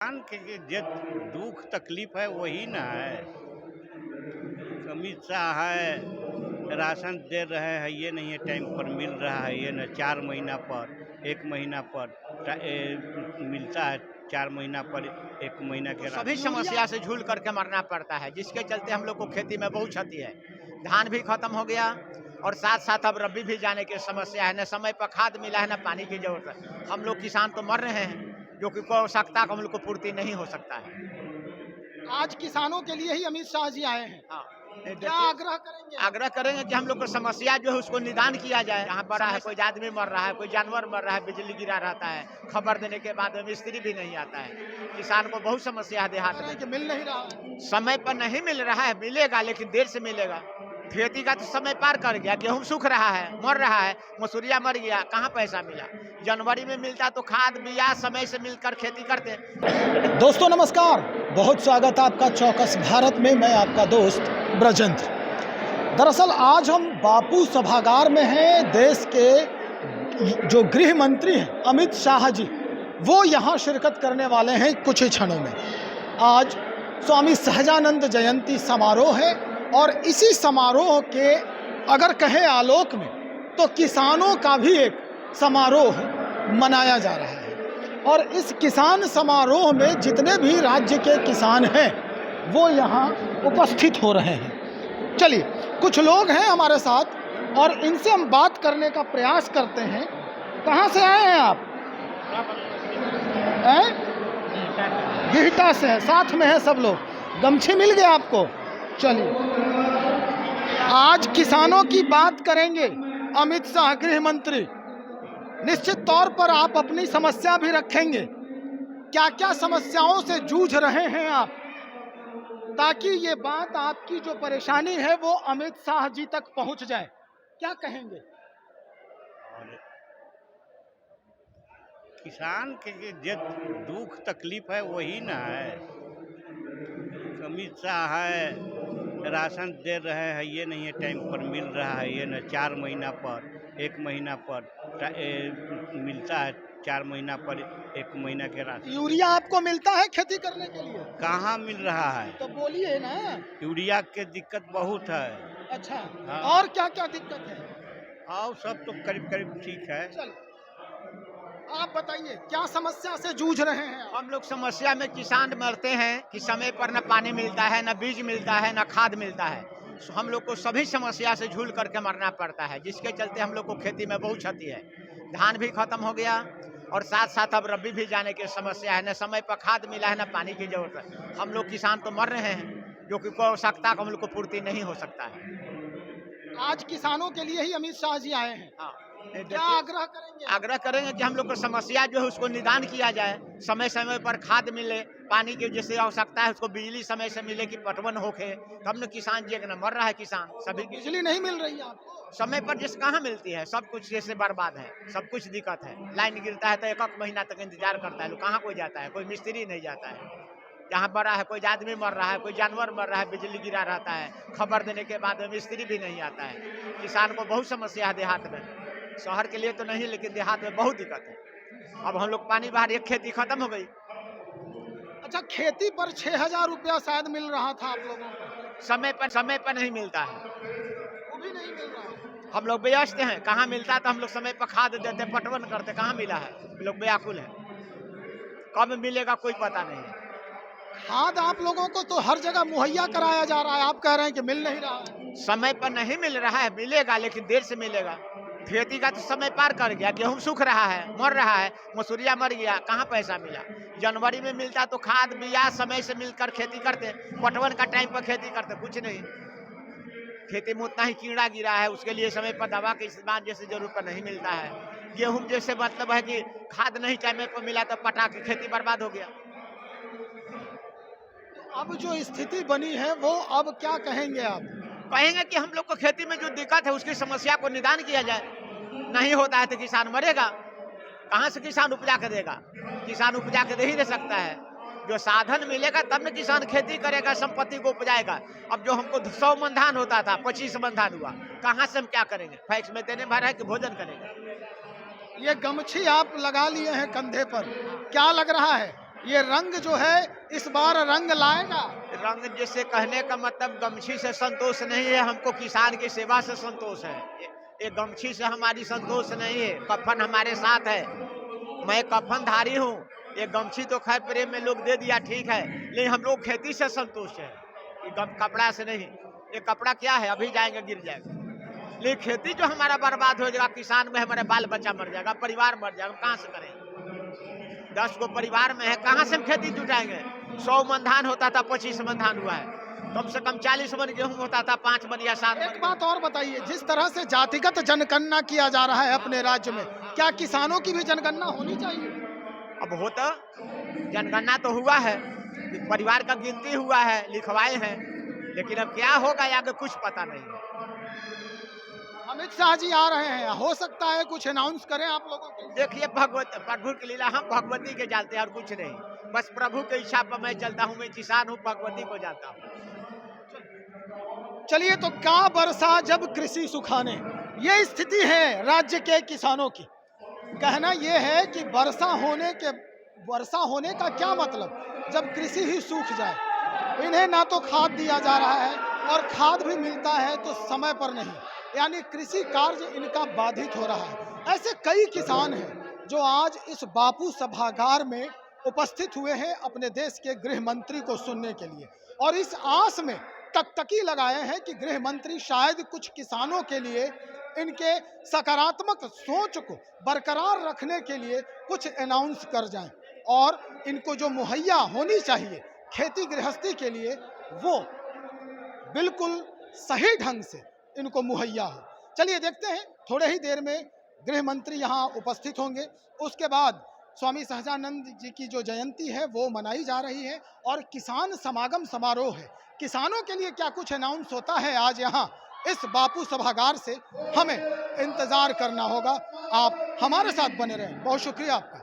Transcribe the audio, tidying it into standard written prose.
किसान के जे दुख तकलीफ है वही ना है। अमित शाह है, राशन दे रहे हैं, ये नहीं है टाइम पर मिल रहा है, ये न 4 महीना पर 1 महीना पर मिलता है, 4 महीना पर 1 महीना के सभी समस्या से झूल करके मरना पड़ता है, जिसके चलते हम लोग को खेती में बहुत क्षति है। धान भी खत्म हो गया और साथ साथ अब रबी भी जाने की समस्या है। न समय पर खाद मिला है, न पानी की जरूरत है। हम लोग किसान तो मर रहे हैं, जो कि आवश्यकता हम लोग को पूर्ति नहीं हो सकता है। आज किसानों के लिए ही अमित शाह जी आए हैं। हाँ, क्या आग्रह करेंगे? आग्रह करेंगे कि हम लोग को समस्या जो है उसको निदान किया जाए। यहाँ पर है, कोई आदमी मर रहा है, कोई जानवर मर रहा है, बिजली गिरा रहता है, खबर देने के बाद मिस्त्री भी नहीं आता है। किसान को बहुत समस्या है देहात में। कि मिल नहीं रहा है। समय पर नहीं मिल रहा है, मिलेगा लेकिन देर से मिलेगा। खेती का तो समय पार कर गया, गेहूं सूख रहा है, मर रहा है, मसूरिया मर गया, कहाँ पैसा मिला। जनवरी में मिलता तो खाद बिया समय से मिलकर खेती करते। दोस्तों नमस्कार, बहुत स्वागत है आपका चौकस भारत में। मैं आपका दोस्त ब्रजेंद्र। दरअसल आज हम बापू सभागार में हैं। देश के जो गृह मंत्री हैं अमित शाह जी, वो यहाँ शिरकत करने वाले हैं कुछ ही क्षणों में। आज स्वामी सहजानंद जयंती समारोह है और इसी समारोह के अगर कहें आलोक में तो किसानों का भी एक समारोह मनाया जा रहा है। और इस किसान समारोह में जितने भी राज्य के किसान हैं वो यहाँ उपस्थित हो रहे हैं। चलिए, कुछ लोग हैं हमारे साथ और इनसे हम बात करने का प्रयास करते हैं। कहाँ से आए हैं आप? बिहटा से हैं, साथ में हैं सब लोग। गमछी मिल गया आपको? चलिए, आज किसानों की बात करेंगे। अमित शाह गृह मंत्री, निश्चित तौर पर आप अपनी समस्या भी रखेंगे। क्या क्या समस्याओं से जूझ रहे हैं आप, ताकि ये बात आपकी जो परेशानी है वो अमित शाह जी तक पहुंच जाए। क्या कहेंगे? किसान के जे दुख तकलीफ है वही ना है। अमित शाह है, राशन दे रहे हैं, ये नहीं है टाइम पर मिल रहा है, ये न 4 महीना पर 1 महीना पर मिलता है, 4 महीना पर 1 महीना के राशन। यूरिया आपको मिलता है खेती करने के लिए? कहाँ मिल रहा है? तो बोलिए ना। यूरिया के दिक्कत बहुत है। अच्छा, हाँ। और क्या क्या दिक्कत है? और सब तो करीब करीब ठीक है। चल, आप बताइए क्या समस्या से जूझ रहे हैं? हम लोग समस्या में किसान मरते हैं कि समय पर न पानी मिलता है, न बीज मिलता है, न खाद मिलता है। हम लोग को सभी समस्या से झूल करके मरना पड़ता है, जिसके चलते हम लोग को खेती में बहुत क्षति है। धान भी खत्म हो गया और साथ साथ अब रबी भी जाने की समस्या है। न समय पर खाद मिला है, न पानी की जरूरत है। हम लोग किसान तो मर रहे हैं, जो कि आवश्यकता हम लोग को पूर्ति नहीं हो सकता है। आज किसानों के लिए ही अमित शाह जी आए हैं। हाँ, क्या आग्रह करेंगे? आग्रह करेंगे कि हम लोग को समस्या जो है उसको निदान किया जाए। समय समय पर खाद मिले, पानी की जैसे आवश्यकता है उसको बिजली समय से मिले, कि पटवन होके, तब न किसान जी न मर रहा है। किसान सभी बिजली नहीं मिल रही है आपको? समय पर जिस कहाँ मिलती है, सब कुछ जैसे बर्बाद है, सब कुछ दिक्कत है। लाइन गिरता है तो एक महीना तक इंतजार करता है लोग, कहाँ कोई जाता है, कोई मिस्त्री नहीं जाता है। जहाँ बड़ा है, कोई आदमी मर रहा है, कोई जानवर मर रहा है, बिजली गिरा रहता है, खबर देने के बाद मिस्त्री भी नहीं आता है। किसान को बहुत समस्या है देहात में। शहर के लिए तो नहीं, लेकिन देहात में बहुत दिक्कत है। अब हम लोग पानी बाहर, एक खेती खत्म हो गई। अच्छा, खेती पर 6,000 रुपया शायद मिल रहा था आप लोगों को? समय पर नहीं मिलता है। वो भी नहीं मिल रहा। हम लोग व्यस्त हैं, कहाँ मिलता है तो हम लोग समय पर खाद देते, पटवन करते, कहाँ मिला है। लोग व्याकुल है, कब मिलेगा कोई पता नहीं है। खाद आप लोगों को तो हर जगह मुहैया कराया जा रहा है, आप कह रहे हैं कि मिल नहीं रहा है। समय पर नहीं मिल रहा है, मिलेगा लेकिन देर से मिलेगा। खेती का तो समय पार कर गया, गेहूं सूख रहा है, मर रहा है, मसूरिया मर गया, कहाँ पैसा मिला। जनवरी में मिलता तो खाद बिया समय से मिलकर खेती करते, पटवन का टाइम पर खेती करते, कुछ नहीं। खेती में उतना ही कीड़ा गिरा है, उसके लिए समय पर दवा के इस्तेमाल जैसे जरूरत पर नहीं मिलता है। गेहूं जैसे मतलब है कि खाद नहीं टाइम पर मिला तो पटा के खेती बर्बाद हो गया। अब जो स्थिति बनी है वो अब क्या कहेंगे आप? कहेंगे कि हम लोग को खेती में जो दिक्कत है उसकी समस्या को निदान किया जाए। नहीं होता है तो किसान मरेगा, कहाँ से किसान उपजा के देगा? किसान उपजा के दे ही नहीं सकता है। जो साधन मिलेगा तब न किसान खेती करेगा, संपत्ति को उपजाएगा। अब जो हमको 100 मन धान होता था, 25 मन धान हुआ, कहाँ से हम क्या करेंगे? फैक्स में देने भर है कि भोजन करेंगे? ये गमछी आप लगा लिए हैं कंधे पर, क्या लग रहा है? ये रंग जो है इस बार रंग लाएगा। रंग जैसे कहने का मतलब गमछी से संतोष नहीं है, हमको किसान की सेवा से संतोष है। ये गमछी से हमारी संतोष नहीं है। कफन हमारे साथ है, मैं कफन धारी हूँ। ये गमछी तो खैर प्रेम में लोग दे दिया, ठीक है, लेकिन हम लोग खेती से संतुष्ट है, कपड़ा से नहीं। ये कपड़ा क्या है, अभी जाएंगे गिर जाएगा, लेकिन खेती जो हमारा बर्बाद हो जाएगा, किसान में हमारे बाल बच्चा मर जाएगा, परिवार मर जाएगा, हम कहाँ से करें? 10 गो परिवार में है, कहाँ से हम खेती जुटाएंगे? 100 मन धान होता था, 25 मन धान हुआ है। कम से कम 40 मन गेहूं होता था, 5 मन या 7 मन। एक बात और बताइए, जिस तरह से जातिगत जनगणना किया जा रहा है अपने राज्य में, क्या किसानों की भी जनगणना होनी चाहिए? अब होता जनगणना तो हुआ है, परिवार का गिनती हुआ है, लिखवाए हैं, लेकिन अब क्या होगा आगे कुछ पता नहीं है। अमित शाह जी आ रहे हैं, हो सकता है कुछ अनाउंस करें आप लोगों को। देखिए प्रभु की लीला, हम भगवती के जानते हैं और कुछ नहीं, बस प्रभु की इच्छा पर मैं चलता हूँ। मैं किसान हूँ, भगवती को जानता हूँ। चलिए, तो क्या बरसा जब कृषि सुखाने, ये स्थिति है राज्य के किसानों की। कहना यह है कि वर्षा होने का क्या मतलब जब कृषि ही सूख जाए। इन्हें ना तो खाद दिया जा रहा है और खाद भी मिलता है तो समय पर नहीं, यानी कृषि कार्य इनका बाधित हो रहा है। ऐसे कई किसान हैं जो आज इस बापू सभागार में उपस्थित हुए हैं अपने देश के गृह मंत्री को सुनने के लिए, और इस आस में टकटकी लगाए हैं कि गृह मंत्री शायद कुछ किसानों के लिए, इनके सकारात्मक सोच को बरकरार रखने के लिए कुछ अनाउंस कर जाएं और इनको जो मुहैया होनी चाहिए खेती गृहस्थी के लिए, वो बिल्कुल सही ढंग से इनको मुहैया हो। चलिए देखते हैं, थोड़े ही देर में गृह मंत्री यहाँ उपस्थित होंगे। उसके बाद स्वामी सहजानंद जी की जो जयंती है वो मनाई जा रही है और किसान समागम समारोह है। किसानों के लिए क्या कुछ अनाउंस होता है आज यहाँ इस बापू सभागार से, हमें इंतजार करना होगा। आप हमारे साथ बने रहें। बहुत शुक्रिया आपका।